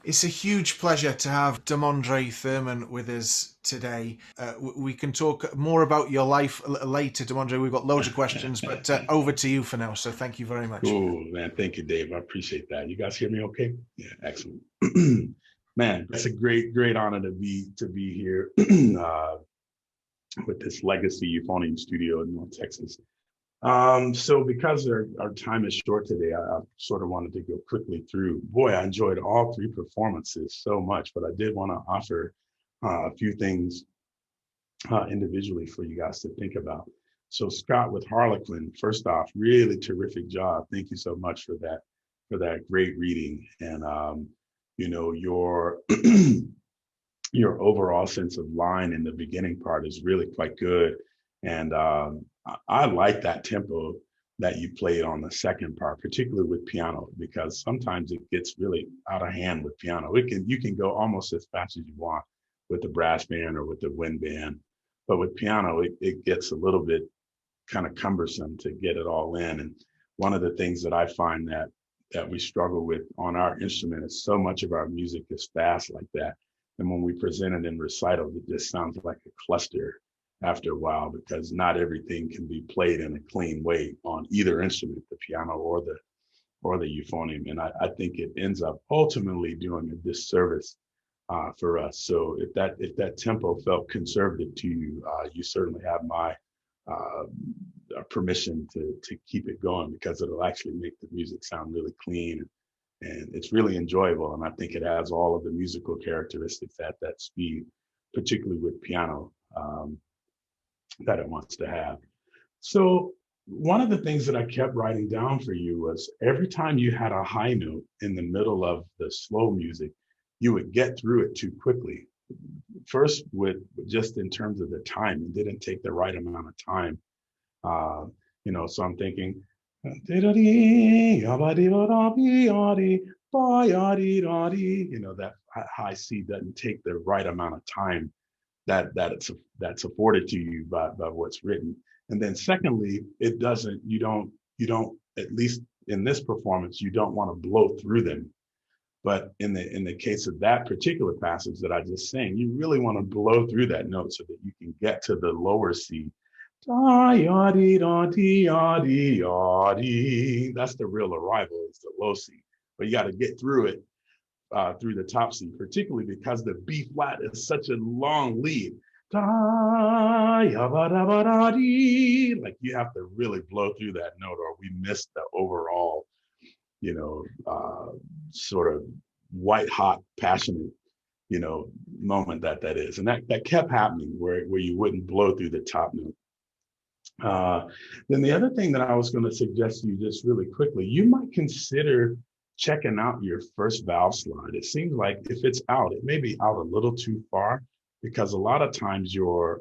It's a huge pleasure to have Demondrae Thurman with us today. We can talk more about your life later, Demondrae. We've got loads of questions, but over to you for now. So thank you very much. Cool, man. Thank you, Dave. I appreciate that. You guys hear me okay? Yeah, excellent. Man, it's a great honor to be here with this legacy euphonium studio in North Texas. So because our time is short today, I sort of wanted to go quickly through. Boy, I enjoyed all three performances so much, but I did want to offer a few things individually for you guys to think about. So Scott with Harlequin, first off, really terrific job. Thank you so much for that great reading. And you know, your your overall sense of line in the beginning part is really quite good. And I like that tempo that you played on the second part, particularly with piano, because sometimes it gets really out of hand with piano. You can go almost as fast as you want with the brass band or with the wind band, but with piano, it gets a little bit kind of cumbersome to get it all in. And one of the things that I find that we struggle with on our instrument is so much of our music is fast like that. And when we present it in recital, it just sounds like a cluster after a while, because not everything can be played in a clean way on either instrument, the piano or the euphonium. And I think it ends up ultimately doing a disservice for us. So if that tempo felt conservative to you, you certainly have my permission to keep it going, because it'll actually make the music sound really clean, and it's really enjoyable. And I think it has all of the musical characteristics at that speed, particularly with piano, that it wants to have. So one of the things that I kept writing down for you was every time you had a high note in the middle of the slow music, you would get through it too quickly. First, with just in terms of the time, it didn't take the right amount of time. You know, so I'm thinking, you know, that high C doesn't take the right amount of time that's afforded to you by what's written. And then secondly, you don't, at least in this performance, you don't want to blow through them. But in the case of that particular passage that I just sang, you really want to blow through that note so that you can get to the lower C. That's the real arrival, is the low C. But you got to get through it through the top C, particularly because the B flat is such a long lead. Like you have to really blow through that note, or we miss the overall, you know, sort of white hot, passionate, you know, moment that is. And that kept happening where you wouldn't blow through the top note. Then the other thing that I was going to suggest to you just really quickly, you might consider checking out your first valve slide. It seems like if it's out, it may be out a little too far, because a lot of times your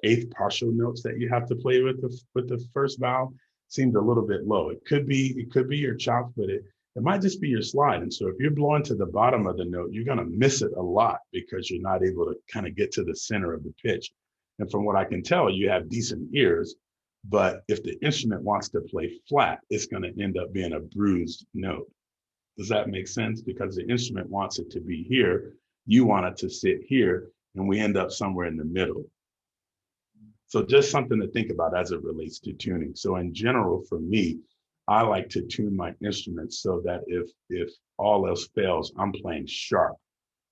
eighth partial notes that you have to play with the first valve seemed a little bit low. It could be your chops, but it might just be your slide. And so if you're blowing to the bottom of the note, you're going to miss it a lot because you're not able to kind of get to the center of the pitch. And from what I can tell, you have decent ears, but if the instrument wants to play flat, it's going to end up being a bruised note. Does that make sense? Because the instrument wants it to be here, you want it to sit here, and we end up somewhere in the middle. So just something to think about as it relates to tuning. So in general, for me, I like to tune my instruments so that if all else fails, I'm playing sharp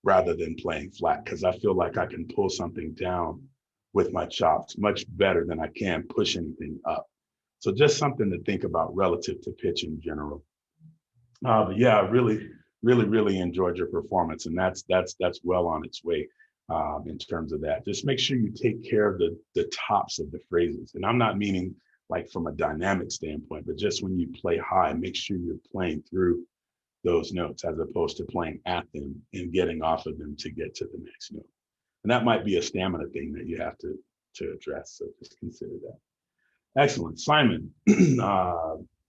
rather than playing flat, because I feel like I can pull something down with my chops much better than I can push anything up. So just something to think about relative to pitch in general. But yeah, I really enjoyed your performance, and that's well on its way in terms of that. Just make sure you take care of the tops of the phrases, and I'm not meaning like from a dynamic standpoint, but just when you play high, make sure you're playing through those notes as opposed to playing at them and getting off of them to get to the next note. And that might be a stamina thing that you have to address. So just consider that. Excellent. Simon.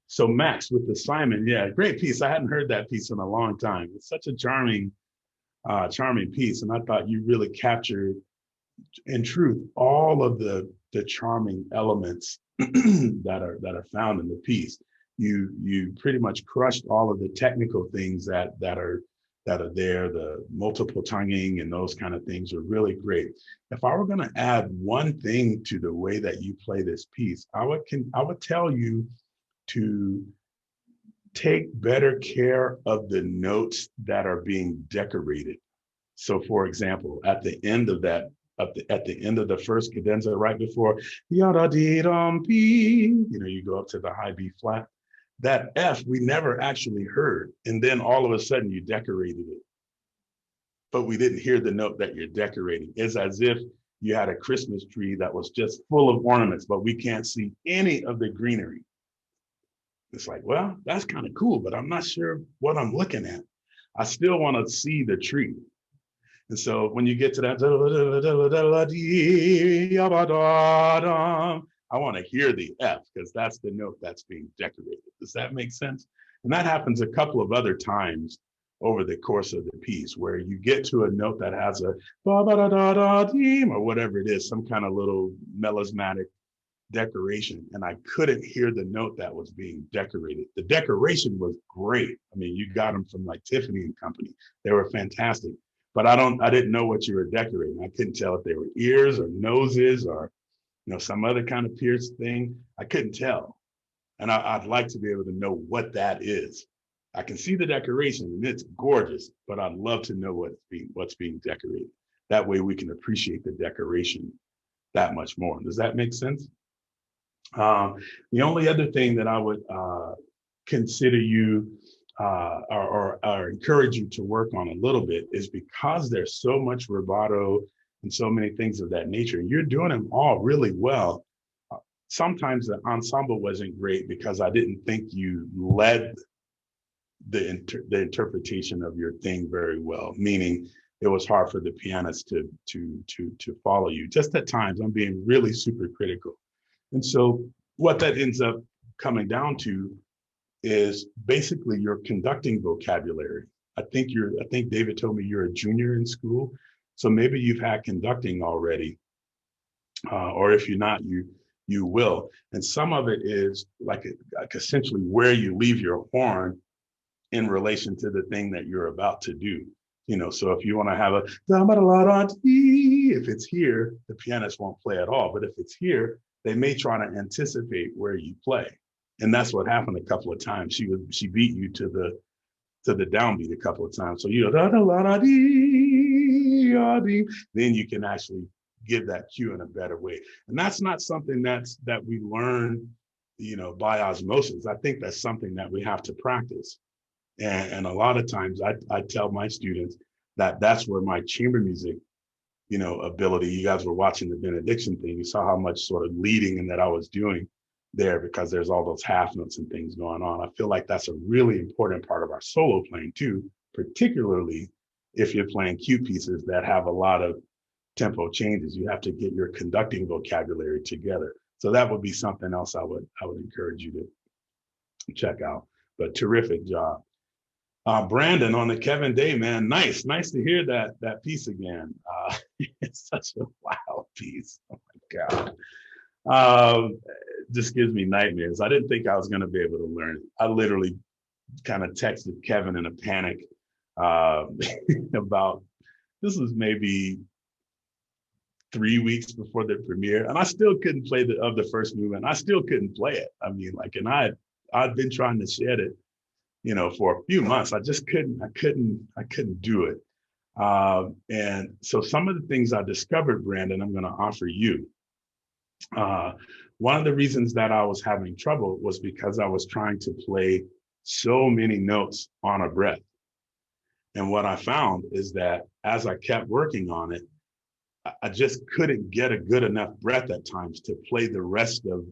So Max with the Simon, yeah, great piece. I hadn't heard that piece in a long time. It's such a charming piece. And I thought you really captured, in truth, all of the charming elements that are found in the piece. You pretty much crushed all of the technical things that are there. The multiple tonguing and those kind of things are really great. If I were going to add one thing to the way that you play this piece, I would tell you to take better care of the notes that are being decorated. So for example, at the end of that, at the end of the first cadenza, right before yada dee dum be, you go up to the high B flat. That F we never actually heard, and then all of a sudden you decorated it, but we didn't hear the note that you're decorating. It's as if you had a Christmas tree that was just full of ornaments, but we can't see any of the greenery. It's like, well, that's kind of cool, but I'm not sure what I'm looking at. I still want to see the tree. And so when you get to that, I want to hear the F because that's the note that's being decorated. Does that make sense? And that happens a couple of other times over the course of the piece where you get to a note that has a or whatever it is, some kind of little melismatic decoration, and I couldn't hear the note that was being decorated. The decoration was great. I mean, you got them from like Tiffany and Company. They were fantastic. But I didn't know what you were decorating. I couldn't tell if they were ears or noses or some other kind of pierced thing. I couldn't tell. And I'd like to be able to know what that is. I can see the decoration and it's gorgeous, but I'd love to know what's being decorated. That way we can appreciate the decoration that much more. Does that make sense? The only other thing that I would consider you or encourage you to work on a little bit is because there's so much rubato and so many things of that nature, and you're doing them all really well. Sometimes the ensemble wasn't great because I didn't think you led the interpretation of your thing very well, meaning it was hard for the pianist to follow you. Just at times, I'm being really super critical. And so what that ends up coming down to is basically your conducting vocabulary. I think David told me you're a junior in school, so maybe you've had conducting already, or if you're not, you will. And some of it is like essentially where you leave your horn in relation to the thing that you're about to do. So if you want to have a if it's here, the pianist won't play at all. But if it's here, they may try to anticipate where you play. And that's what happened a couple of times. She beat you to the downbeat a couple of times. So then you can actually give that cue in a better way. And that's not something that we learn, by osmosis. I think that's something that we have to practice. And a lot of times I tell my students that that's where my chamber music, ability, you guys were watching the benediction thing, you saw how much sort of leading and that I was doing there because there's all those half notes and things going on. I feel like that's a really important part of our solo playing too, particularly if you're playing cue pieces that have a lot of tempo changes. You have to get your conducting vocabulary together. So that would be something else I would encourage you to check out. But terrific job. Brandon on the Kevin Day, man. Nice to hear that piece again. It's such a wild piece. Oh my God. Just gives me nightmares. I didn't think I was going to be able to learn it. I literally kind of texted Kevin in a panic about, this was maybe 3 weeks before the premiere, and I still couldn't play the first movement. I still couldn't play it. I mean, like, and I'd been trying to shed it, for a few months. I just couldn't. I couldn't do it. And so some of the things I discovered, Brandon, I'm going to offer you. One of the reasons that I was having trouble was because I was trying to play so many notes on a breath. And what I found is that as I kept working on it, I just couldn't get a good enough breath at times to play the rest of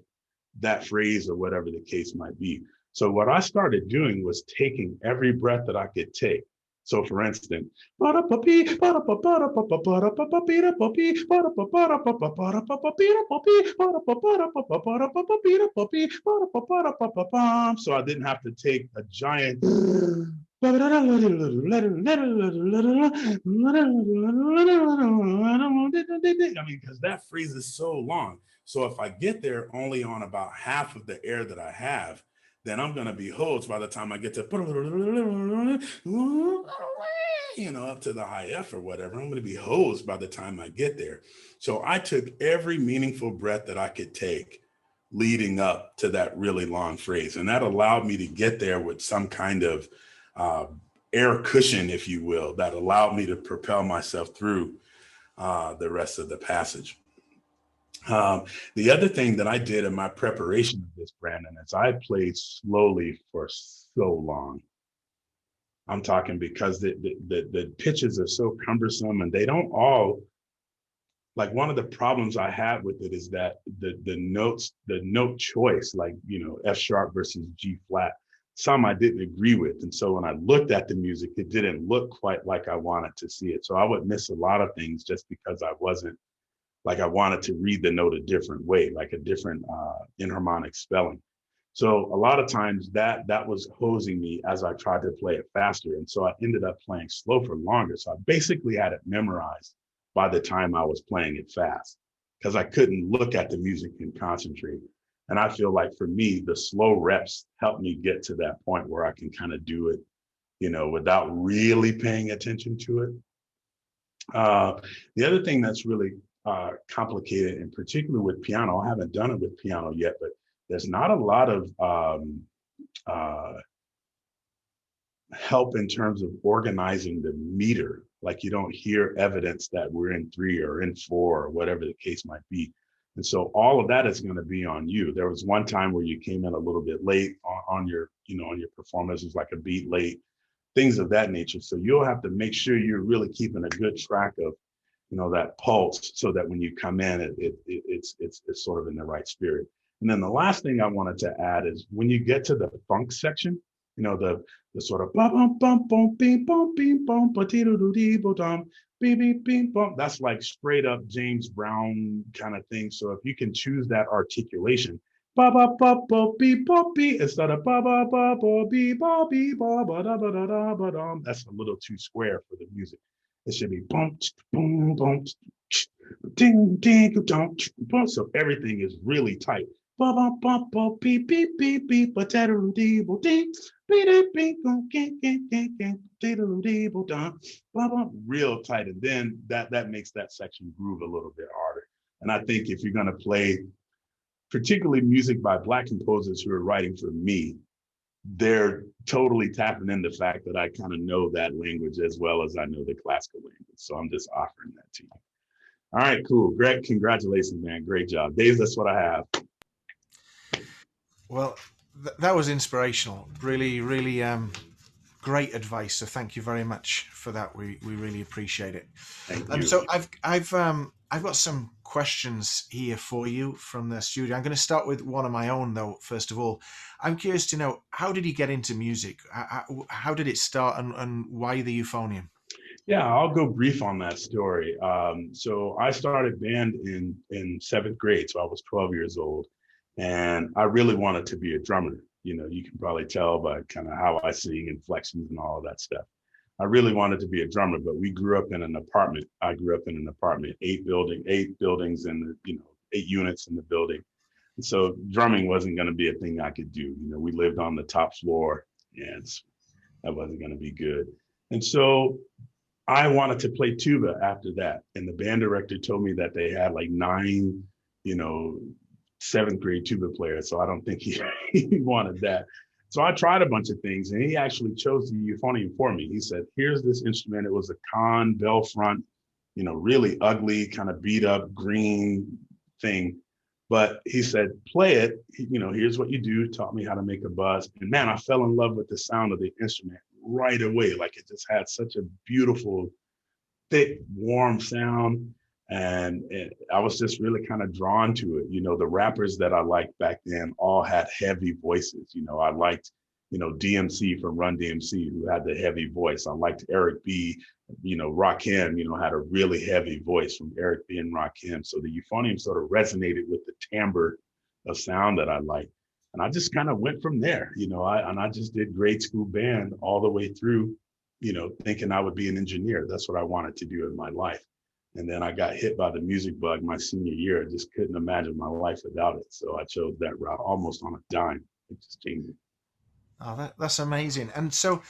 that phrase or whatever the case might be. So what I started doing was taking every breath that I could take. So for instance, so I didn't have to take a giant I mean, because that phrase is so long. So if I get there only on about half of the air that I have, then I'm going to be hosed by the time I get to, up to the high F or whatever. I'm going to be hosed by the time I get there. So I took every meaningful breath that I could take leading up to that really long phrase. And that allowed me to get there with some kind of air cushion, if you will, that allowed me to propel myself through the rest of the passage. The other thing that I did in my preparation of this, Brandon, is I played slowly for so long. I'm talking because the pitches are so cumbersome, and they don't all, like, one of the problems I have with it is that the note choice, like, F sharp versus G flat, some I didn't agree with. And so when I looked at the music, it didn't look quite like I wanted to see it. So I would miss a lot of things just because I wasn't, like, I wanted to read the note a different way, like a different enharmonic spelling. So a lot of times that was hosing me as I tried to play it faster. And so I ended up playing slow for longer. So I basically had it memorized by the time I was playing it fast, because I couldn't look at the music and concentrate. And I feel like for me, the slow reps helped me get to that point where I can kind of do it, without really paying attention to it. The other thing that's really complicated, in particular with piano, I haven't done it with piano yet, but there's not a lot of help in terms of organizing the meter. Like, you don't hear evidence that we're in 3 or in 4 or whatever the case might be. And so all of that is going to be on you. There was one time where you came in a little bit late on your, on your performance. It was like a beat late, things of that nature. So you'll have to make sure you're really keeping a good track of, that pulse, so that when you come in, it's sort of in the right spirit. And then the last thing I wanted to add is when you get to the funk section, the sort of bum bum bum bing bum bing bum bum, that's like straight up James Brown kind of thing. So if you can choose that articulation, ba ba ba ba beep ba beep, instead of ba ba ba ba beep ba beep ba ba da ba da da ba dum, that's a little too square for the music. It should be boom boom boom ding ding dum boom. So everything is really tight. Ba ba ba ba beep beep beep beep ba da da dee bo ding. Real tight, and then that makes that section groove a little bit harder. And I think if you're going to play particularly music by Black composers who are writing for me, they're totally tapping in the fact that I kind of know that language as well as I know the classical language. So I'm just offering that to you. All right, cool. Greg, congratulations, man. Great job. Dave, that's what I have. Well, that was inspirational. Really, really great advice. So thank you very much for that. We really appreciate it. Thank you. So I've got some questions here for you from the studio. I'm going to start with one of my own, though. First of all, I'm curious to know, how did you get into music? How did it start, and why the euphonium? Yeah, I'll go brief on that story. So I started band in 7th grade, so I was 12 years old, and I really wanted to be a drummer. You can probably tell by kind of how I sing, inflections and all of that stuff. I really wanted to be a drummer, but we grew up in an apartment. I grew up in an apartment, eight buildings and 8 units in the building. And so drumming wasn't going to be a thing I could do. We lived on the top floor, and that wasn't going to be good. And so I wanted to play tuba after that. And the band director told me that they had like 9, 7th grade tuba players. So I don't think he wanted that. So I tried a bunch of things, and he actually chose the euphonium for me. He said, here's this instrument. It was a Conn bell front, really ugly, kind of beat up green thing. But he said, play it, here's what you do, taught me how to make a buzz. And man, I fell in love with the sound of the instrument right away. Like, it just had such a beautiful, thick, warm sound. And I was just really kind of drawn to it. The rappers that I liked back then all had heavy voices. I liked, DMC from Run DMC, who had the heavy voice. I liked Eric B. Rakim, had a really heavy voice from Eric B. and Rakim. So the euphonium sort of resonated with the timbre of sound that I liked. And I just kind of went from there. I just did grade school band all the way through, thinking I would be an engineer. That's what I wanted to do in my life. And then I got hit by the music bug my senior year. I just couldn't imagine my life without it. So I chose that route almost on a dime. It just changed it. Oh, that's amazing. And so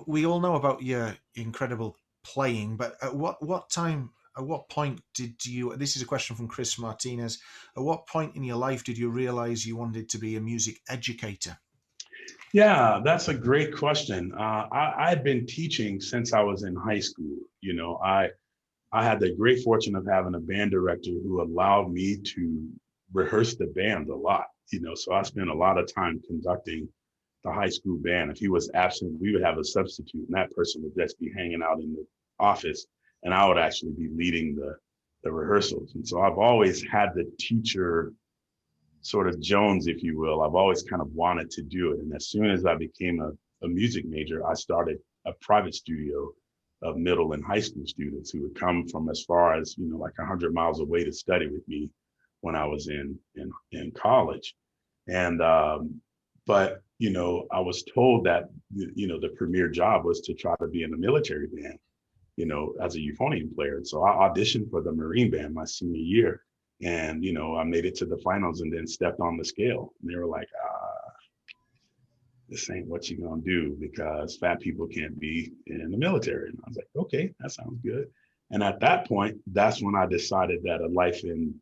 we all know about your incredible playing, but at what point did you, this is a question from Chris Martinez, at what point in your life did you realize you wanted to be a music educator? Yeah, that's a great question. I've been teaching since I was in high school. I had the great fortune of having a band director who allowed me to rehearse the band a lot, so I spent a lot of time conducting the high school band. If he was absent, we would have a substitute, and that person would just be hanging out in the office, and I would actually be leading the rehearsals. And so I've always had the teacher sort of Jones, if you will. I've always kind of wanted to do it. And as soon as I became a music major, I started a private studio of middle and high school students who would come from as far as, like 100 miles away to study with me when I was in college. And, but, I was told that, the premier job was to try to be in the military band, as a euphonium player. And so I auditioned for the Marine band my senior year. And, I made it to the finals and then stepped on the scale. And they were like, this ain't what you're going to do because fat people can't be in the military. And I was like, okay, that sounds good. And at that point, that's when I decided that a life in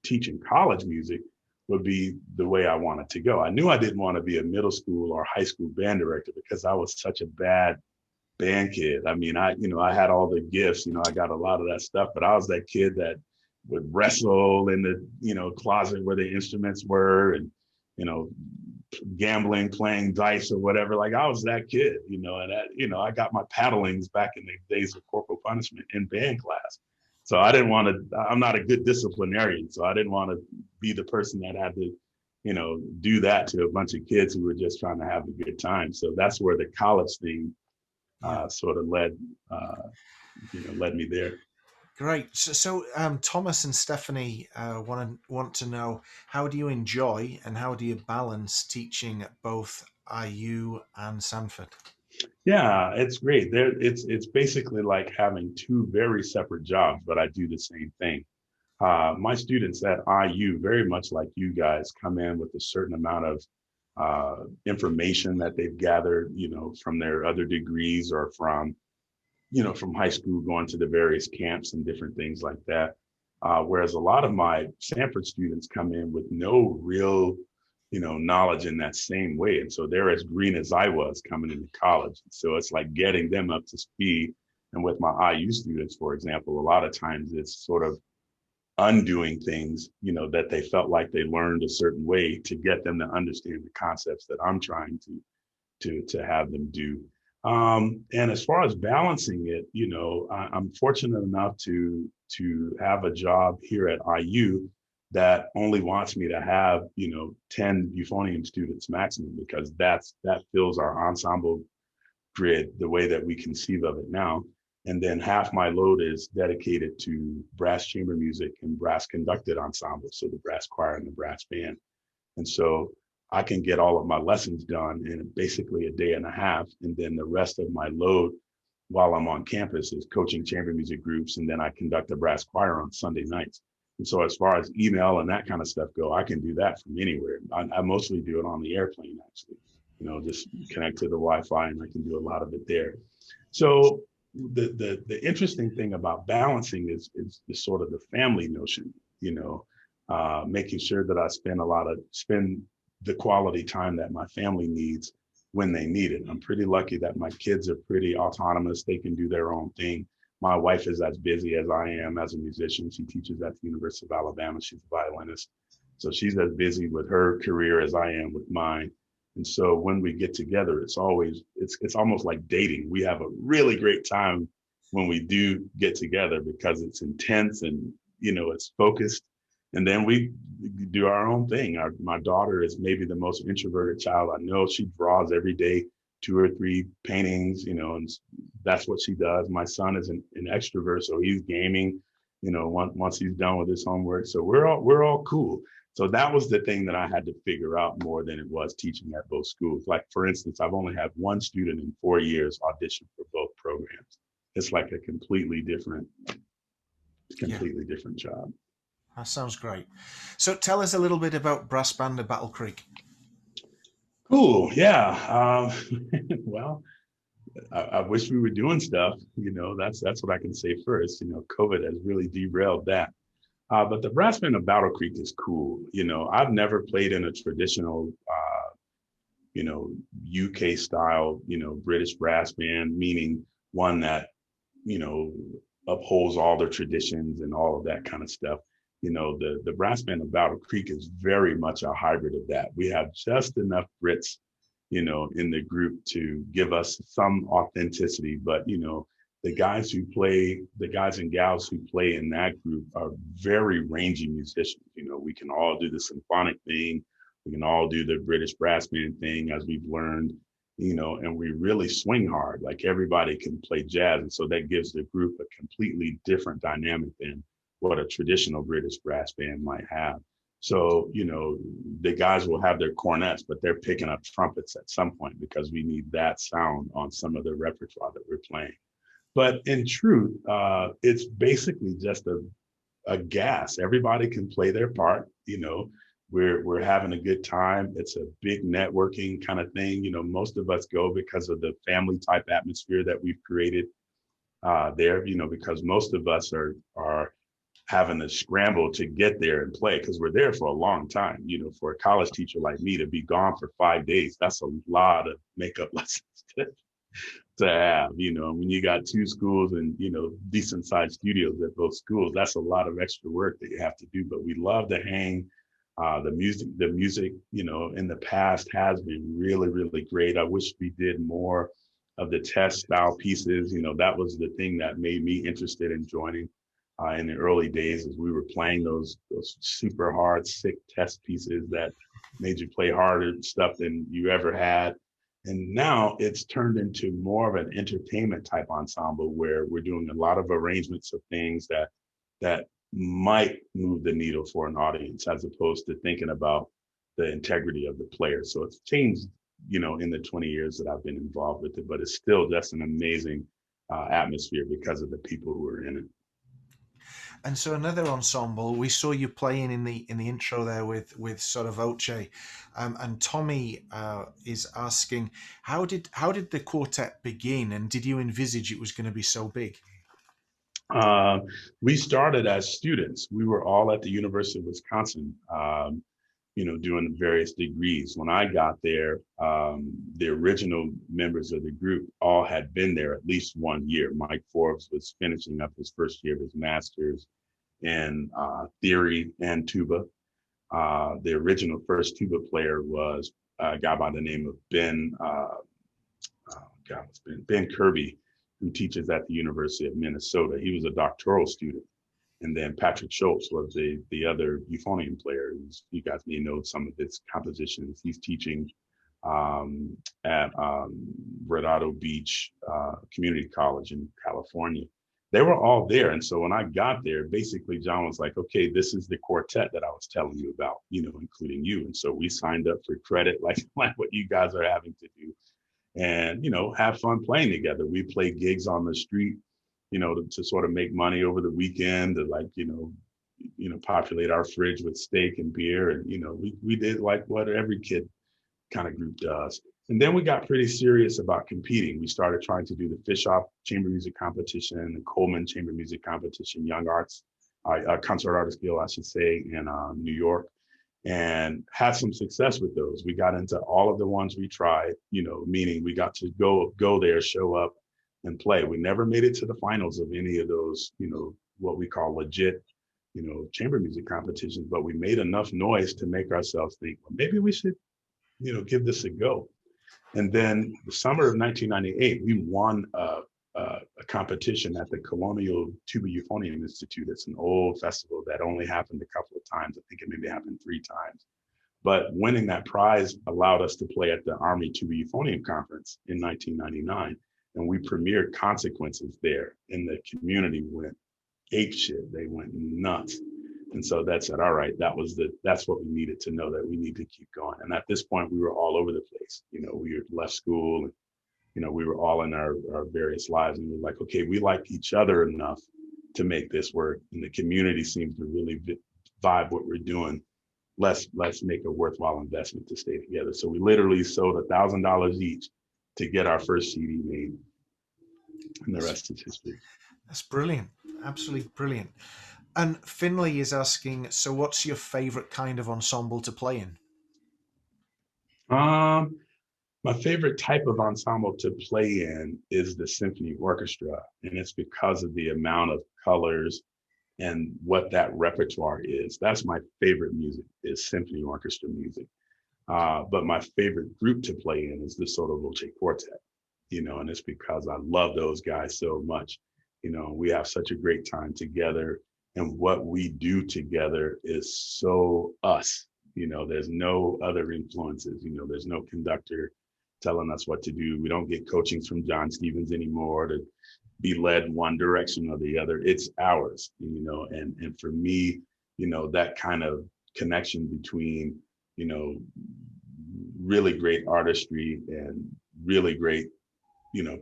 teaching college music would be the way I wanted to go. I knew I didn't want to be a middle school or high school band director because I was such a bad band kid. I mean, I had all the gifts, I got a lot of that stuff, but I was that kid that would wrestle in the, closet where the instruments were and, gambling, playing dice or whatever. Like, I was that kid, and that, I got my paddlings back in the days of corporal punishment in band class. So I didn't want to, I'm not a good disciplinarian. So I didn't want to be the person that had to, do that to a bunch of kids who were just trying to have a good time. So that's where the college thing sort of led me there. Great. So Thomas and Stephanie want to know, how do you enjoy and how do you balance teaching at both IU and Sanford? Yeah, it's great. It's basically like having 2 very separate jobs, but I do the same thing. My students at IU, very much like you guys, come in with a certain amount of information that they've gathered, from their other degrees or from high school, going to the various camps and different things like that. Whereas a lot of my Sanford students come in with no real, knowledge in that same way. And so they're as green as I was coming into college. So it's like getting them up to speed. And with my IU students, for example, a lot of times it's sort of undoing things, that they felt like they learned a certain way to get them to understand the concepts that I'm trying to have them do. And as far as balancing it, I'm fortunate enough to have a job here at IU that only wants me to have, 10 euphonium students maximum, because that fills our ensemble grid the way that we conceive of it now. And then half my load is dedicated to brass chamber music and brass conducted ensembles, so the brass choir and the brass band. And so I can get all of my lessons done in basically a day and a half. And then the rest of my load while I'm on campus is coaching chamber music groups. And then I conduct a brass choir on Sunday nights. And so as far as email and that kind of stuff go, I can do that from anywhere. I mostly do it on the airplane, actually, just connect to the Wi-Fi, and I can do a lot of it there. So the interesting thing about balancing is sort of the family notion, making sure that I spend the quality time that my family needs when they need it. I'm pretty lucky that my kids are pretty autonomous. They can do their own thing. My wife is as busy as I am as a musician. She teaches at the University of Alabama. She's a violinist. So she's as busy with her career as I am with mine. And so when we get together, it's almost like dating. We have a really great time when we do get together because it's intense and, it's focused. And then we do our own thing. My daughter is maybe the most introverted child I know. She draws every day 2 or 3 paintings, and that's what she does. My son is an extrovert, so he's gaming, once he's done with his homework. So we're all cool. So that was the thing that I had to figure out more than it was teaching at both schools. Like, for instance, I've only had one student in 4 years audition for both programs. It's like a completely different job. That sounds great. So tell us a little bit about Brass Band of Battle Creek. Cool. Yeah. Well, I wish we were doing stuff. That's what I can say first. COVID has really derailed that. But the Brass Band of Battle Creek is cool. I've never played in a traditional, UK style, British brass band, meaning one that, upholds all the traditions and all of that kind of stuff. The Brass Band of Battle Creek is very much a hybrid of that. We have just enough Brits, in the group to give us some authenticity, but, the guys and gals who play in that group are very rangy musicians. We can all do the symphonic thing. We can all do the British brass band thing, as we've learned, and we really swing hard. Like, everybody can play jazz. And so that gives the group a completely different dynamic than what a traditional British brass band might have. So, the guys will have their cornets, but they're picking up trumpets at some point because we need that sound on some of the repertoire that we're playing. But in truth, it's basically just a gas. Everybody can play their part. We're having a good time. It's a big networking kind of thing. Most of us go because of the family type atmosphere that we've created there. Because most of us are having to scramble to get there and play because we're there for a long time. For a college teacher like me to be gone for 5 days, that's a lot of makeup lessons to have, when you got 2 schools and, decent sized studios at both schools, that's a lot of extra work that you have to do. But we love to hang. The music, in the past has been really, really great. I wish we did more of the test style pieces. That was the thing that made me interested in joining in the early days, as we were playing those super hard, sick test pieces that made you play harder stuff than you ever had. And now it's turned into more of an entertainment type ensemble where we're doing a lot of arrangements of things that might move the needle for an audience, as opposed to thinking about the integrity of the player. So it's changed, in the 20 years that I've been involved with it, but it's still just an amazing atmosphere because of the people who are in it. And so another ensemble, we saw you playing in the intro there with sort of Voce, and Tommy is asking, how did the quartet begin, and did you envisage it was going to be so big? We started as students. We were all at the University of Wisconsin, doing various degrees. When I got there, the original members of the group all had been there at least 1 year. Mike Forbes was finishing up his first year of his master's in theory and tuba. The original first tuba player was a guy by the name of Ben Kirby, who teaches at the University of Minnesota. He was a doctoral student. And then Patrick Schultz was the other euphonium player. You guys may know some of his compositions. He's teaching at Redondo Beach Community College in California. they were all there. And so when I got there, basically John was like, okay, this is the quartet that I was telling you about, including you. And so we signed up for credit, like what you guys are having to do, and, have fun playing together. We played gigs on the street, to sort of make money over the weekend, to like, populate our fridge with steak and beer. And, we did like what every kid kind of group does. And then we got pretty serious about competing. We started trying to do the Fishoff Chamber Music Competition, the Coleman Chamber Music Competition, Young Arts, Concert Artist Guild, I should say, in New York, and had some success with those. We got into all of the ones we tried, meaning we got to go there, show up and play. We never made it to the finals of any of those, what we call legit, chamber music competitions, but we made enough noise to make ourselves think, well, maybe we should, give this a go. And then the summer of 1998, we won a competition at the Colonial Tuba Euphonium Institute. It's an old festival that only happened a couple of times. I think it maybe happened 3 times. But winning that prize allowed us to play at the Army Tuba Euphonium Conference in 1999. And we premiered Consequences there, and the community went apeshit. They went nuts. And so that said, all right, that's what we needed to know, that we need to keep going. And at this point, we were all over the place. We had left school, and, we were all in our various lives, and we were like, okay, we like each other enough to make this work. And the community seems to really vibe what we're doing. Let's make a worthwhile investment to stay together. So we literally sold $1,000 each to get our first CD made. And the rest is history. That's brilliant. Absolutely brilliant. And Finley is asking, so what's your favorite kind of ensemble to play in? My favorite type of ensemble to play in is the symphony orchestra. And it's because of the amount of colors and what that repertoire is. That's my favorite music, is symphony orchestra music. But my favorite group to play in is the Sotto Voce Quartet, and it's because I love those guys so much. We have such a great time together. And what we do together is so us. There's no other influences. There's no conductor telling us what to do. We don't get coachings from John Stevens anymore to be led one direction or the other. It's ours, and for me, that kind of connection between, really great artistry and really great,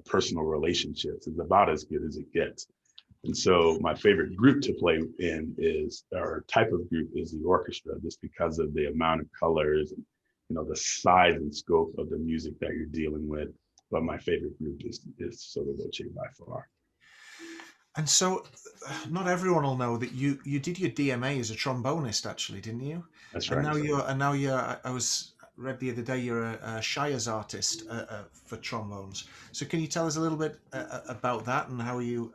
personal relationships is about as good as it gets. And so my favorite group to play in or type of group is the orchestra, just because of the amount of colors and, the size and scope of the music that you're dealing with. But my favorite group is Sotto Voce by far. And so not everyone will know that you did your DMA as a trombonist, actually, didn't you? That's and right. Now you're, read the other day, you're a Shires artist for trombones. So can you tell us a little bit about that, and how you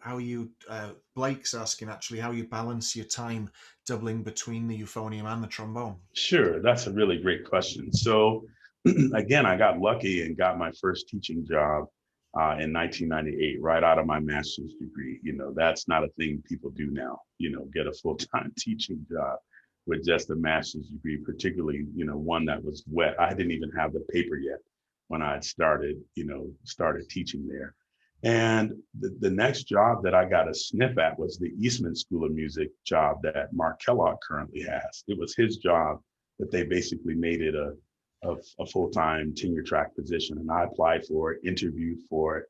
Blake's asking actually how you balance your time doubling between the euphonium and the trombone? Sure, that's a really great question. So again, I got lucky and got my first teaching job in 1998, right out of my master's degree. That's not a thing people do now, get a full-time teaching job with just a master's degree, particularly, one that was wet. I didn't even have the paper yet when I had started teaching there. And the next job that I got a sniff at was the Eastman School of Music job that Mark Kellogg currently has. It was his job, but they basically made it a full-time tenure track position. And I applied for it, interviewed for it,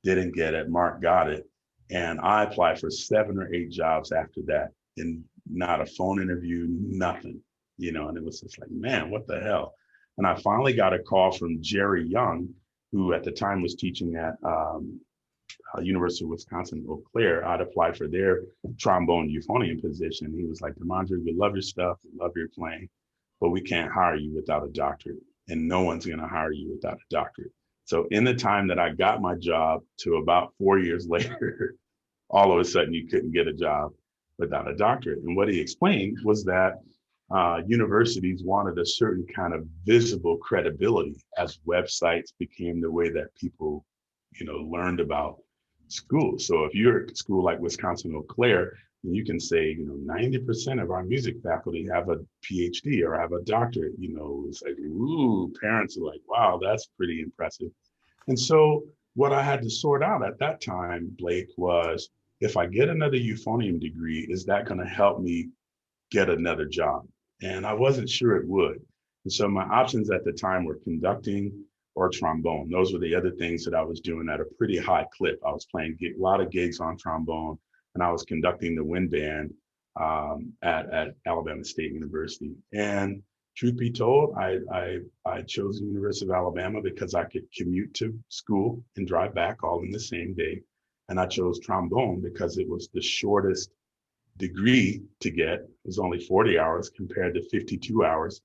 didn't get it. Mark got it. And I applied for 7 or 8 jobs after that, and not a phone interview, nothing, and it was just like, man, what the hell? And I finally got a call from Jerry Young, who at the time was teaching at University of Wisconsin, Eau Claire. I'd applied for their trombone euphonium position. He was like, Demondrae, we love your stuff, we love your playing, but we can't hire you without a doctorate, and no one's going to hire you without a doctorate. So in the time that I got my job to about 4 years later, all of a sudden you couldn't get a job without a doctorate. And what he explained was that universities wanted a certain kind of visible credibility as websites became the way that people, learned about schools. So if you're at a school like Wisconsin Eau Claire, you can say, 90% of our music faculty have a PhD or have a doctorate. It's like, ooh, parents are like, wow, that's pretty impressive. And so what I had to sort out at that time, Blake, was if I get another euphonium degree, is that going to help me get another job? And I wasn't sure it would. And so my options at the time were conducting or trombone. Those were the other things that I was doing at a pretty high clip. I was playing a lot of gigs on trombone, and I was conducting the wind band at Alabama State University. And truth be told, I chose the University of Alabama because I could commute to school and drive back all in the same day. And I chose trombone because it was the shortest degree to get. It was only 40 hours compared to 52 hours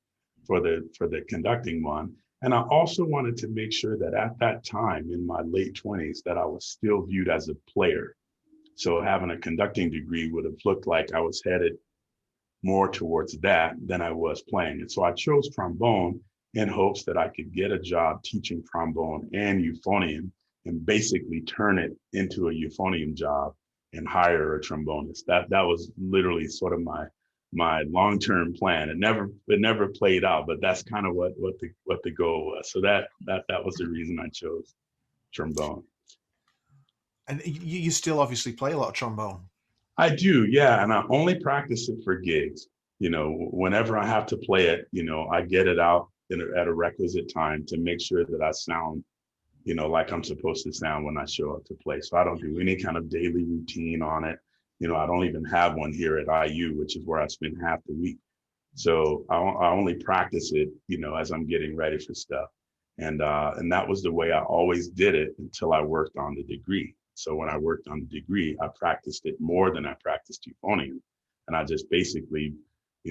for the conducting one. And I also wanted to make sure that at that time in my late 20s that I was still viewed as a player. So having a conducting degree would have looked like I was headed more towards that than I was playing. And so I chose trombone in hopes that I could get a job teaching trombone and euphonium and basically turn it into a euphonium job and hire a trombonist. That was literally sort of my long-term plan. It never played out, but that's kind of what the goal was. So that was the reason I chose trombone. And you still obviously play a lot of trombone. I do, yeah, and I only practice it for gigs. Whenever I have to play it, I get it out at a requisite time to make sure that I sound, like I'm supposed to sound when I show up to play. So I don't do any kind of daily routine on it. I don't even have one here at IU, which is where I spend half the week. So I only practice it, as I'm getting ready for stuff. And that was the way I always did it until I worked on the degree. So when I worked on the degree, I practiced it more than I practiced euphonium. And I just basically,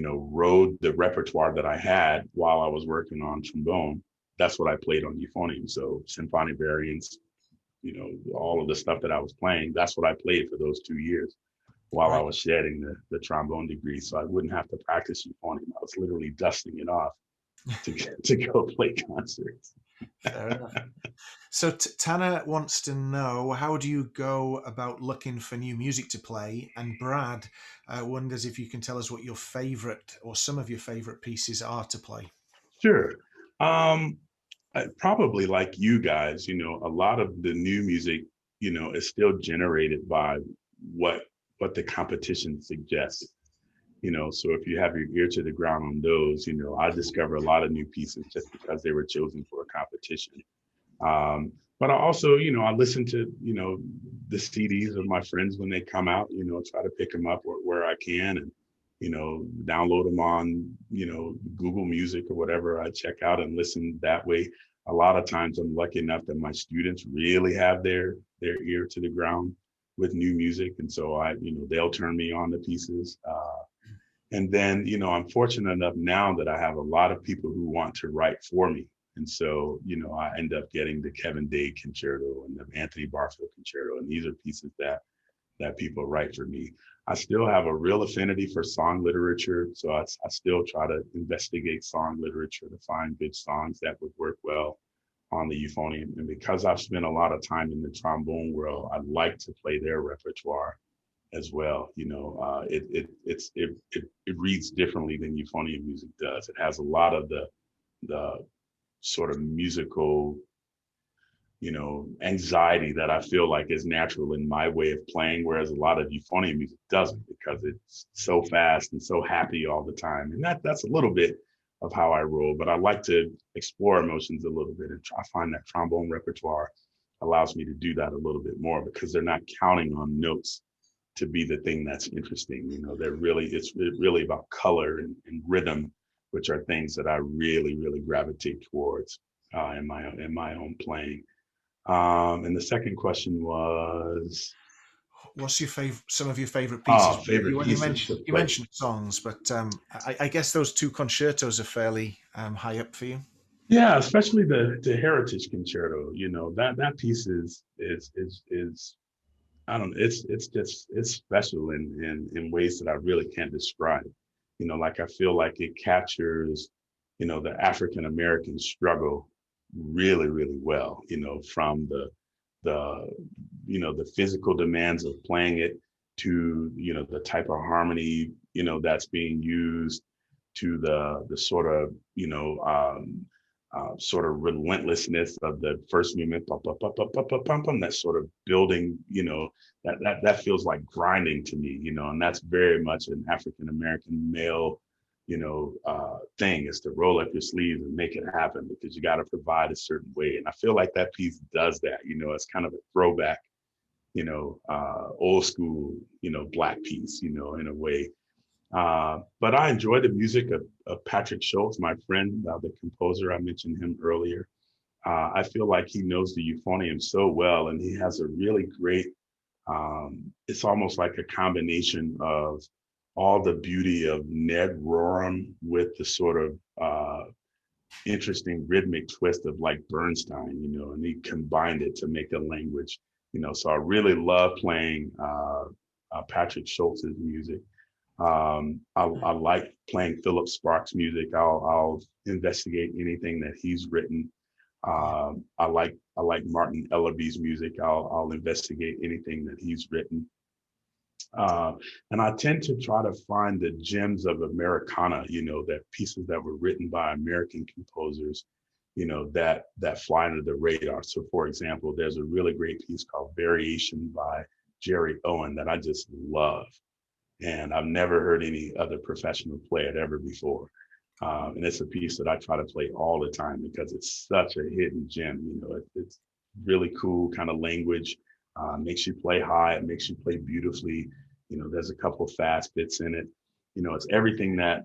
rode the repertoire that I had while I was working on trombone. That's what I played on euphonium. So symphonic variants, all of the stuff that I was playing, that's what I played for those 2 years while I was shedding the trombone degree. So I wouldn't have to practice euphonium. I was literally dusting it off to go play concerts. Fair enough. So Tanner wants to know, how do you go about looking for new music to play? And Brad wonders if you can tell us what your favorite or some of your favorite pieces are to play. Sure. Probably like you guys, a lot of the new music, is still generated by what the competition suggests. So if you have your ear to the ground on those, I discover a lot of new pieces just because they were chosen for a competition. But I also, I listen to, the CDs of my friends when they come out, try to pick them up where I can and, download them on, Google Music or whatever I check out and listen that way. A lot of times I'm lucky enough that my students really have their ear to the ground with new music. And so they'll turn me on to pieces. And then, I'm fortunate enough now that I have a lot of people who want to write for me. And so, I end up getting the Kevin Day Concerto and the Anthony Barfield Concerto. And these are pieces that people write for me. I still have a real affinity for song literature. So I still try to investigate song literature to find good songs that would work well on the euphonium. And because I've spent a lot of time in the trombone world, I like to play their repertoire as well. It reads differently than euphonium music does. It has a lot of the sort of musical, anxiety that I feel like is natural in my way of playing, whereas a lot of euphonium music doesn't, because it's so fast and so happy all the time. And that's a little bit of how I roll, but I like to explore emotions a little bit, and I find that trombone repertoire allows me to do that a little bit more because they're not counting on notes to be the thing that's interesting. It's really about color and rhythm, which are things that I really, really gravitate towards in my own playing. And the second question was, what's your some of your favorite pieces? You you mentioned songs, but I guess those two concertos are fairly high up for you. Yeah, especially the Heritage Concerto. That piece is I don't know, it's special in ways that I really can't describe. Like I feel like it captures, the African American struggle really, really well, from the the physical demands of playing it to, the type of harmony, that's being used, to the sort of, sort of relentlessness of the first movement, bum, bum, bum, bum, bum, bum, bum, bum, that sort of building, that feels like grinding to me, and that's very much an African American male, thing, is to roll up your sleeves and make it happen, because you got to provide a certain way. And I feel like that piece does that. It's kind of a throwback, old school, Black piece, in a way. But I enjoy the music of Patrick Schultz, my friend, the composer. I mentioned him earlier. I feel like he knows the euphonium so well, and he has a really great, it's almost like a combination of all the beauty of Ned Rorem with the sort of interesting rhythmic twist of like Bernstein, and he combined it to make a language, so I really love playing Patrick Schultz's music. I like playing Philip Sparke's music. I'll investigate anything that he's written. I like Martin Ellerby's music. I'll investigate anything that he's written. And I tend to try to find the gems of Americana, that pieces that were written by American composers, that fly under the radar. So for example, there's a really great piece called Variation by Jerry Owen that I just love. And I've never heard any other professional play it ever before. And it's a piece that I try to play all the time because it's such a hidden gem. It's really cool kind of language, makes you play high, it makes you play beautifully. There's a couple of fast bits in it. It's everything that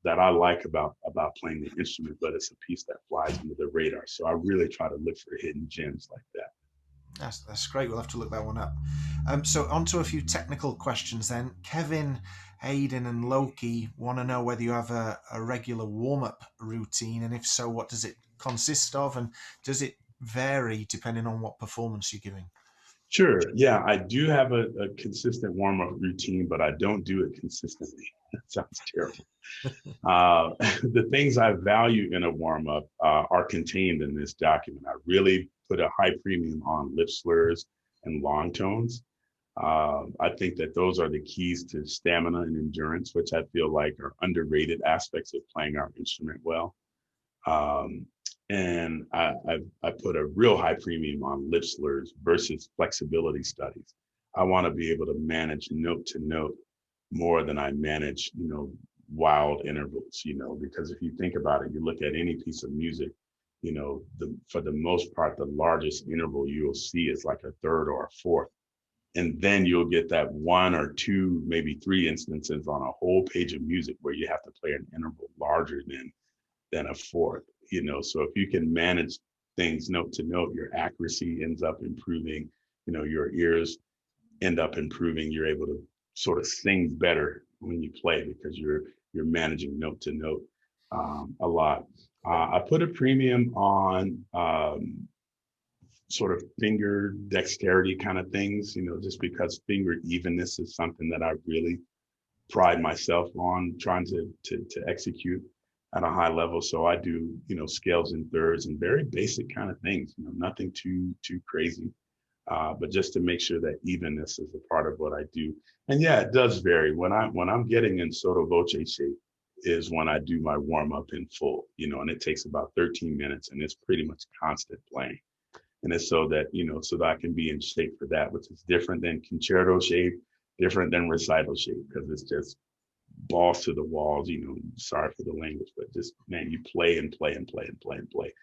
I like about playing the instrument, but it's a piece that flies under the radar. So I really try to look for hidden gems like that. That's great. We'll have to look that one up. So on to a few technical questions then. Kevin, Hayden and Loki want to know whether you have a regular warm-up routine, and if so, what does it consist of, and does it vary depending on what performance you're giving? Sure. Yeah, I do have a consistent warm-up routine, but I don't do it consistently. That sounds terrible. The things I value in a warm-up are contained in this document. I really put a high premium on lip slurs and long tones. I think that those are the keys to stamina and endurance, which I feel like are underrated aspects of playing our instrument well. And I put a real high premium on lip slurs versus flexibility studies. I want to be able to manage note to note more than I manage, wild intervals, because if you think about it, you look at any piece of music, for the most part, the largest interval you'll see is like a third or a fourth. And then you'll get that one or two, maybe three instances on a whole page of music where you have to play an interval larger than a fourth, So if you can manage things note to note, your accuracy ends up improving, your ears end up improving. You're able to sort of sing better when you play because you're managing note to note a lot. I put a premium on sort of finger dexterity kind of things, just because finger evenness is something that I really pride myself on trying to execute at a high level. So I do, scales and thirds and very basic kind of things, nothing too crazy, but just to make sure that evenness is a part of what I do. And yeah, it does vary. When I'm getting in sotto voce shape is when I do my warm up in full, and it takes about 13 minutes and it's pretty much constant playing. And it's so that, so that I can be in shape for that, which is different than concerto shape, different than recital shape, because it's just balls to the walls, sorry for the language, but just, man, you play and play and play and play and play.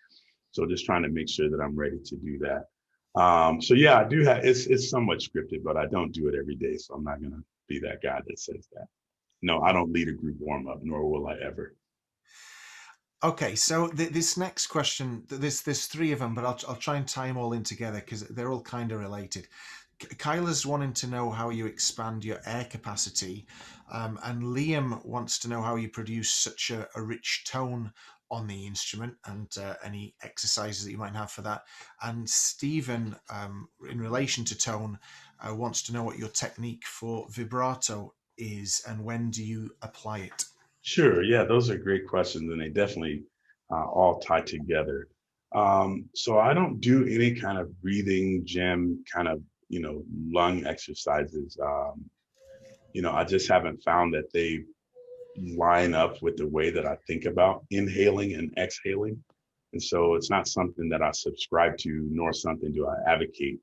So just trying to make sure that I'm ready to do that. So yeah, I do have, it's somewhat scripted, but I don't do it every day. So I'm not going to be that guy that says that. No, I don't lead a group warm up, nor will I ever. Okay, so this next question, there's three of them, but I'll try and tie them all in together because they're all kind of related. Kyla's wanting to know how you expand your air capacity, and Liam wants to know how you produce such a rich tone on the instrument and any exercises that you might have for that. And Stephen, in relation to tone, wants to know what your technique for vibrato is and when do you apply it? Sure. Yeah, those are great questions, and they definitely all tie together. So I don't do any kind of breathing gym kind of, lung exercises. I just haven't found that they line up with the way that I think about inhaling and exhaling. And so it's not something that I subscribe to, nor something do I advocate,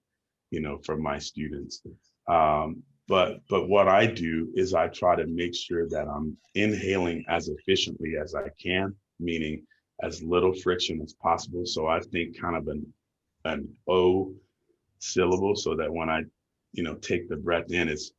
for my students. But what I do is I try to make sure that I'm inhaling as efficiently as I can, meaning as little friction as possible. So I think kind of an O syllable, so that when I, take the breath in, it's,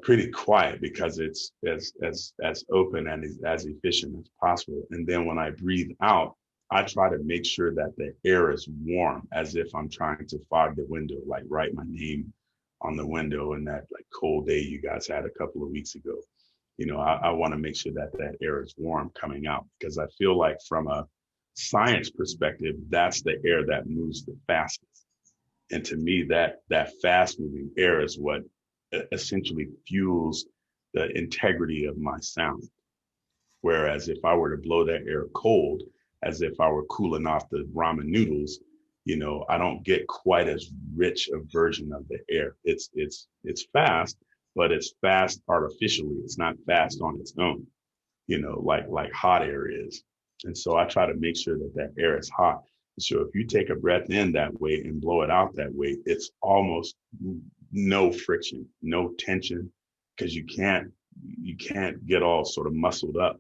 pretty quiet, because it's as open and as efficient as possible. And then when I breathe out, I try to make sure that the air is warm, as if I'm trying to fog the window, like write my name on the window in that like cold day you guys had a couple of weeks ago. I want to make sure that that air is warm coming out, because I feel like from a science perspective, that's the air that moves the fastest. And to me, that fast moving air is what essentially fuels the integrity of my sound. Whereas if I were to blow that air cold, as if I were cooling off the ramen noodles, I don't get quite as rich a version of the air. It's fast, but it's fast artificially. It's not fast on its own, like hot air is. And so I try to make sure that that air is hot. So if you take a breath in that way and blow it out that way, it's almost no friction, no tension, because you can't get all sort of muscled up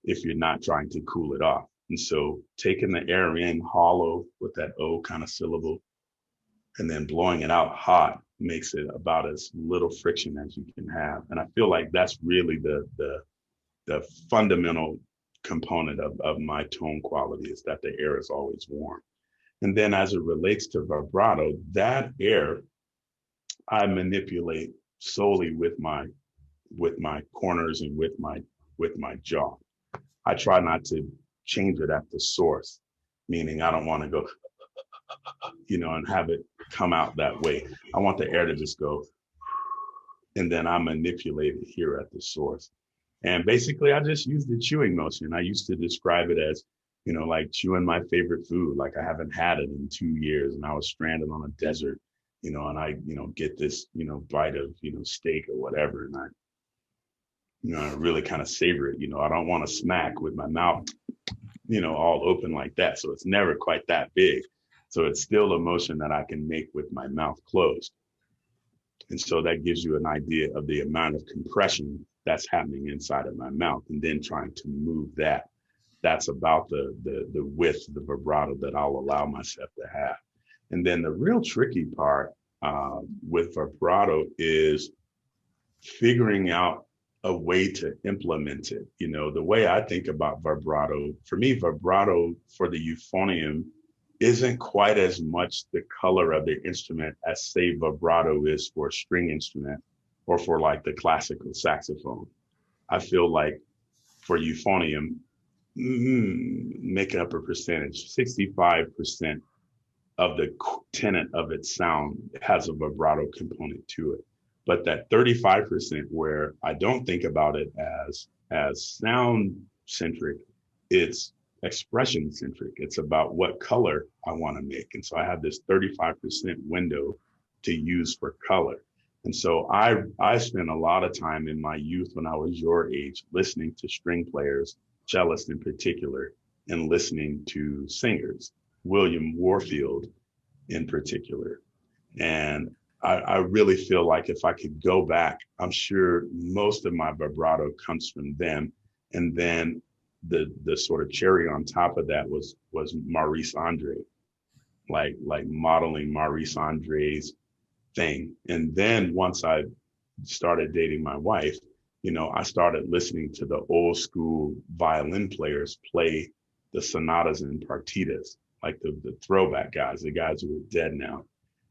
if you're not trying to cool it off. And so taking the air in hollow with that O kind of syllable, and then blowing it out hot makes it about as little friction as you can have. And I feel like that's really the fundamental component of my tone quality, is that the air is always warm. And then as it relates to vibrato, that air I manipulate solely with my corners and with my jaw. I try not to change it at the source, meaning I don't want to go, and have it come out that way. I want the air to just go, and then I manipulate it here at the source. And basically, I just use the chewing motion. I used to describe it as, like chewing my favorite food. Like I haven't had it in 2 years, and I was stranded on a desert, and I, get this, bite of, steak or whatever, and I really kind of savor it. I don't want to smack with my mouth, all open like that. So it's never quite that big. So it's still a motion that I can make with my mouth closed. And so that gives you an idea of the amount of compression that's happening inside of my mouth, and then trying to move that. That's about the width, the vibrato that I'll allow myself to have. And then the real tricky part with vibrato is figuring out a way to implement it. The way I think about vibrato, for me, vibrato for the euphonium isn't quite as much the color of the instrument as, say, vibrato is for a string instrument or for like the classical saxophone. I feel like for euphonium, making up a percentage, 65% of the tenet of its sound has a vibrato component to it. But that 35% where I don't think about it as sound centric, it's expression centric. It's about what color I want to make. And so I have this 35% window to use for color. And so I spent a lot of time in my youth, when I was your age, listening to string players, cellists in particular, and listening to singers, William Warfield in particular. And I really feel like if I could go back, I'm sure most of my vibrato comes from them. And then the sort of cherry on top of that was Maurice Andre, like modeling Maurice Andre's thing. And then once I started dating my wife, I started listening to the old school violin players play the sonatas and partitas, like the throwback guys, the guys who are dead now.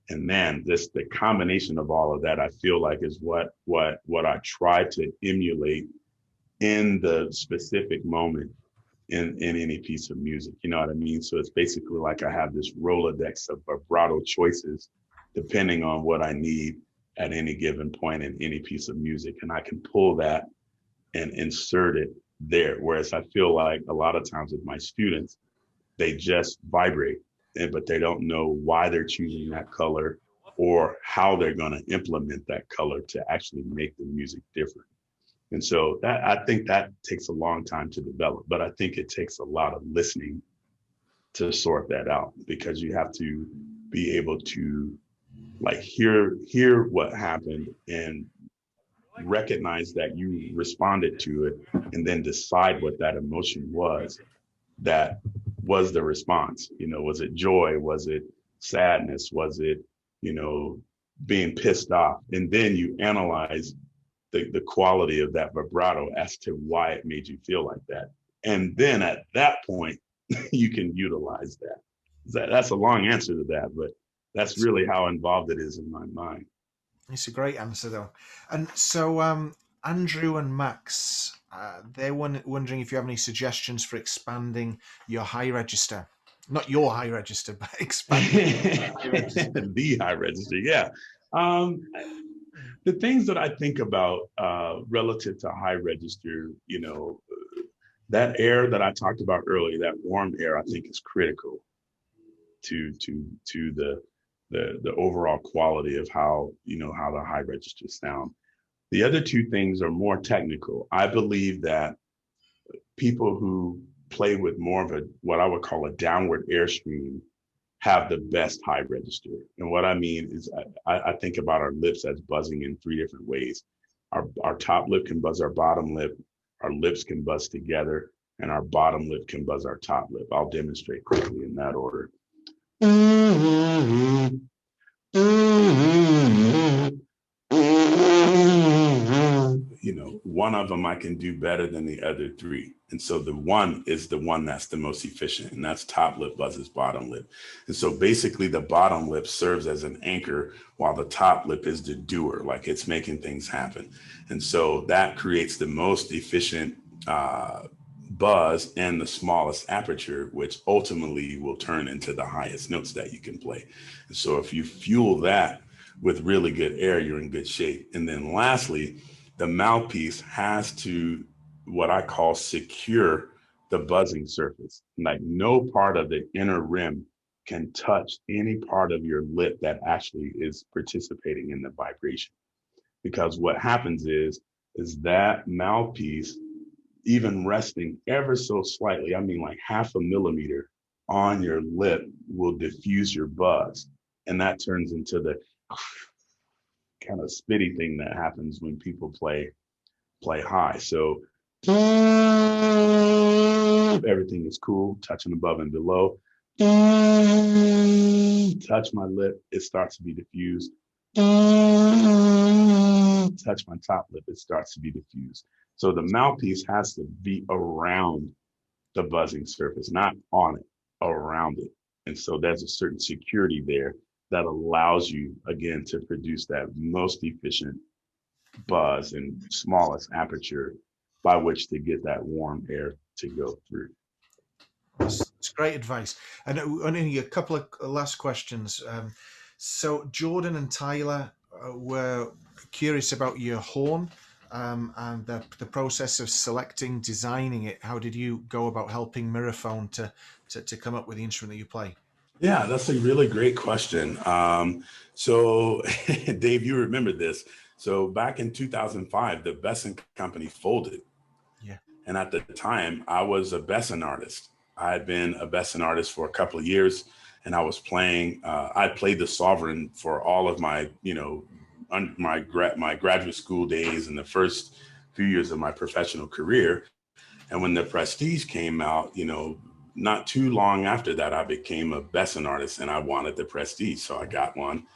And man, the combination of all of that, I feel like, is what I try to emulate in the specific moment in any piece of music. You know what I mean? So it's basically like I have this Rolodex of vibrato choices, depending on what I need at any given point in any piece of music. And I can pull that and insert it there. Whereas I feel like a lot of times with my students, they just vibrate, but they don't know why they're choosing that color or how they're going to implement that color to actually make the music different. And so I think that takes a long time to develop, but I think it takes a lot of listening to sort that out, because you have to be able to like hear what happened and recognize that you responded to it, and then decide what that emotion was that was the response. You know, was it joy? Was it sadness? Was it, you know, being pissed off? And then you analyze the quality of that vibrato as to why it made you feel like that. And then at that point, you can utilize that. That's a long answer to that, but that's really how involved it is in my mind. It's a great answer, though. And so, Andrew and Max, they're wondering if you have any suggestions for expanding your high register. Not your high register, but expanding high register. The high register, yeah. The things that I think about relative to high register, you know, that air that I talked about earlier, that warm air, I think is critical to the overall quality of how, you know, how the high registers sound. The other two things are more technical. I believe that people who play with more of a, what I would call a downward airstream, have the best high register. And what I mean is I think about our lips as buzzing in three different ways. Our top lip can buzz our bottom lip, our lips can buzz together, and our bottom lip can buzz our top lip. I'll demonstrate quickly in that order. You know, one of them I can do better than the other three. And so the one is the one that's the most efficient, and that's top lip buzzes bottom lip. And so basically the bottom lip serves as an anchor while the top lip is the doer, like it's making things happen. And so that creates the most efficient buzz and the smallest aperture, which ultimately will turn into the highest notes that you can play. And so if you fuel that with really good air, you're in good shape. And then lastly, the mouthpiece has to, what I call, secure the buzzing surface. Like no part of the inner rim can touch any part of your lip that actually is participating in the vibration. Because what happens is that mouthpiece, even resting ever so slightly, I mean like half a millimeter on your lip, will diffuse your buzz. And that turns into the kind of spitty thing that happens when people play high. So everything is cool, touching above and below. Touch my lip, it starts to be diffused. Touch my top lip, it starts to be diffused. So the mouthpiece has to be around the buzzing surface, not on it, around it. And so there's a certain security there that allows you, again, to produce that most efficient buzz and smallest aperture by which to get that warm air to go through. It's great advice. And only a couple of last questions. So Jordan and Tyler were curious about your horn and the process of selecting, designing it. How did you go about helping Mirrophone to come up with the instrument that you play? Yeah, that's a really great question. So Dave, you remember this. So back in 2005, the Besson company folded. Yeah. And at the time, I was a Besson artist. I had been a Besson artist for a couple of years, and I was playing, I played the Sovereign for all of my, you know, my graduate school days and the first few years of my professional career. And when the Prestige came out, you know, not too long after that, I became a Besson artist, and I wanted the Prestige. So I got one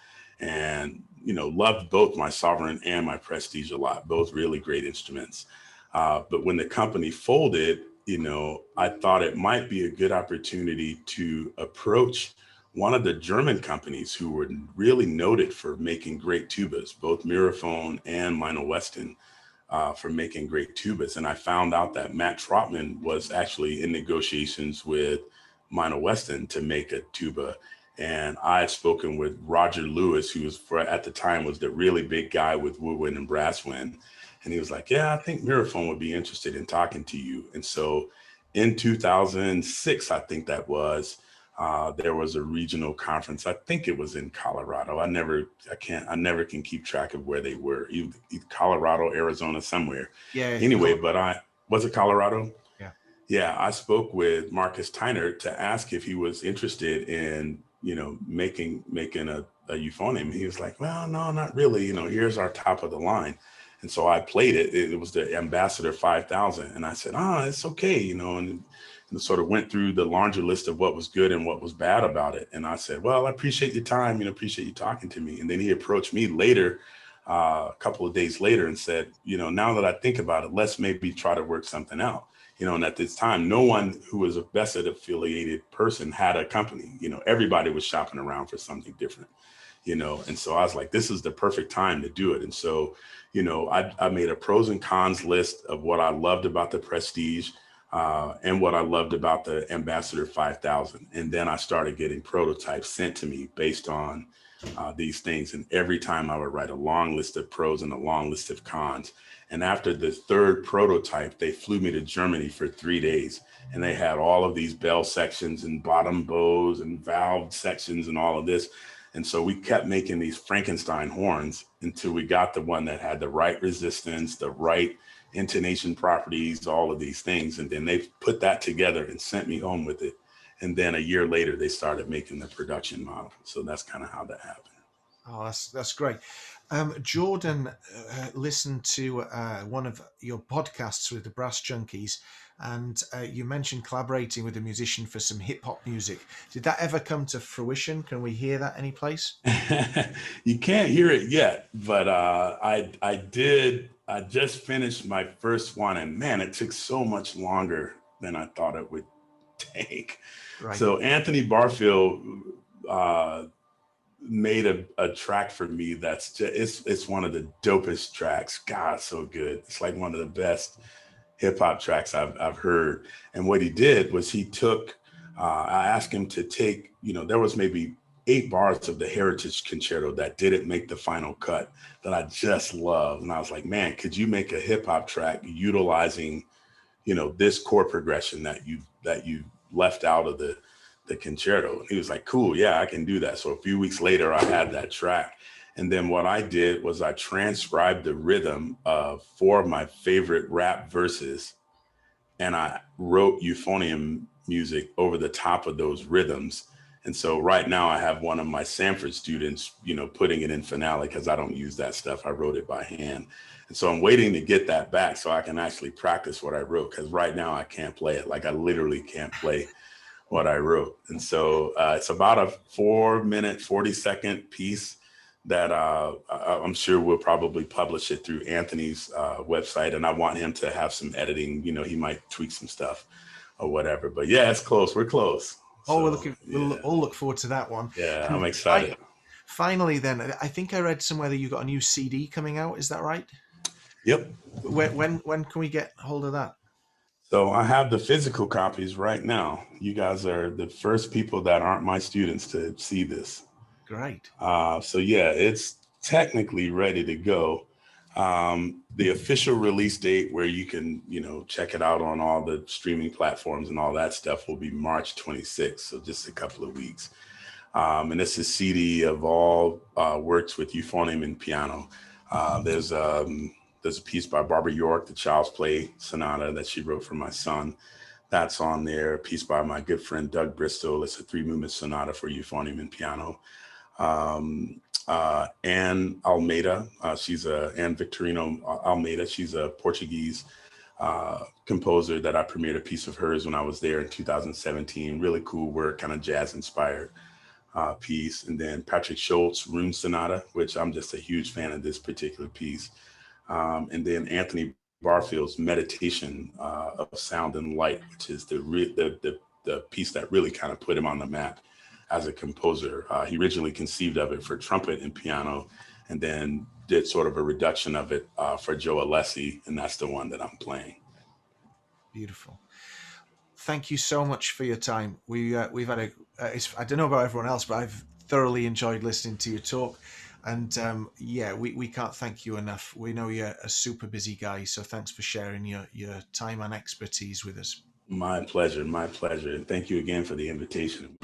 and, you know, loved both my Sovereign and my Prestige a lot, both really great instruments. But when the company folded, you know, I thought it might be a good opportunity to approach one of the German companies who were really noted for making great tubas, both Mirrophone and Lionel Weston, for making great tubas. And I found out that Matt Trotman was actually in negotiations with Lionel Weston to make a tuba. And I had spoken with Roger Lewis, who was at the time was the really big guy with woodwind and brasswind. And he was like, yeah, I think Mirrophone would be interested in talking to you. And so in 2006, I think that was, there was a regional conference. I think it was in Colorado. I never can keep track of where they were. Either Colorado, Arizona, somewhere. Yeah. Anyway, but was it Colorado? Yeah. Yeah, I spoke with Marcus Tyner to ask if he was interested in, making a euphonium. He was like, well, no, not really. Here's our top of the line. And so I played it. It was the Ambassador 5000. And I said, it's okay, and sort of went through the laundry list of what was good and what was bad about it. And I said, well, I appreciate your time, appreciate you talking to me. And then he approached me later, a couple of days later, and said, now that I think about it, let's maybe try to work something out. And at this time, no one who was a Vested affiliated person had a company. Everybody was shopping around for something different, and so I was like, this is the perfect time to do it. And so, I made a pros and cons list of what I loved about the Prestige and what I loved about the Ambassador 5000. And then I started getting prototypes sent to me based on these things. And every time I would write a long list of pros and a long list of cons. And after the third prototype, they flew me to Germany for 3 days. And they had all of these bell sections and bottom bows and valve sections and all of this. And so we kept making these Frankenstein horns until we got the one that had the right resistance, the right intonation properties, all of these things. And then they put that together and sent me home with it. And then a year later, they started making the production model. So that's kind of how that happened. Oh, that's great. Jordan listened to one of your podcasts with the Brass Junkies, and you mentioned collaborating with a musician for some hip hop music. Did that ever come to fruition? Can we hear that any place? You can't hear it yet, but I did. I just finished my first one, and man, it took so much longer than I thought it would take. Right. So Anthony Barfield made a track for me that's just, it's one of the dopest tracks. God, so good. It's like one of the best hip hop tracks I've heard. And what he did was he took, I asked him to take, there was maybe 8 bars of the Heritage Concerto that didn't make the final cut that I just love. And I was like, man, could you make a hip hop track utilizing, this chord progression that you left out of the concerto? And he was like, cool, yeah, I can do that. So a few weeks later, I had that track. And then what I did was I transcribed the rhythm of 4 of my favorite rap verses. And I wrote euphonium music over the top of those rhythms. And so right now I have one of my Sanford students, putting it in finale because I don't use that stuff. I wrote it by hand. And so I'm waiting to get that back so I can actually practice what I wrote, because right now I can't play it. Like I literally can't play what I wrote. And so it's about a 4-minute, 40-second piece that I'm sure we'll probably publish it through Anthony's website. And I want him to have some editing. He might tweak some stuff or whatever. But yeah, it's close. We're close. Oh, we'll all look forward to that one. Yeah, I'm excited. Finally, then, I think I read somewhere that you got a new CD coming out. Is that right? Yep. When can we get hold of that? So I have the physical copies right now. You guys are the first people that aren't my students to see this. Great. So yeah, it's technically ready to go. The official release date where you can, check it out on all the streaming platforms and all that stuff will be March 26th. So just a couple of weeks. And it's a CD of all works with euphonium and piano. There's a piece by Barbara York, the Child's Play Sonata that she wrote for my son. That's on there. A piece by my good friend Doug Bristol. It's a 3-movement sonata for euphonium and piano. Anne Almeida, Anne Victorino Almeida. She's a Portuguese composer that I premiered a piece of hers when I was there in 2017. Really cool work, kind of jazz inspired piece. And then Patrick Schultz, Rune Sonata, which I'm just a huge fan of this particular piece. And then Anthony Barfield's Meditation of Sound and Light, which is the piece that really kind of put him on the map as a composer. He originally conceived of it for trumpet and piano, and then did sort of a reduction of it for Joe Alessi, and that's the one that I'm playing. Beautiful. Thank you so much for your time. We've had I don't know about everyone else, but I've thoroughly enjoyed listening to you talk. And we can't thank you enough. We know you're a super busy guy, so thanks for sharing your time and expertise with us. My pleasure. And thank you again for the invitation.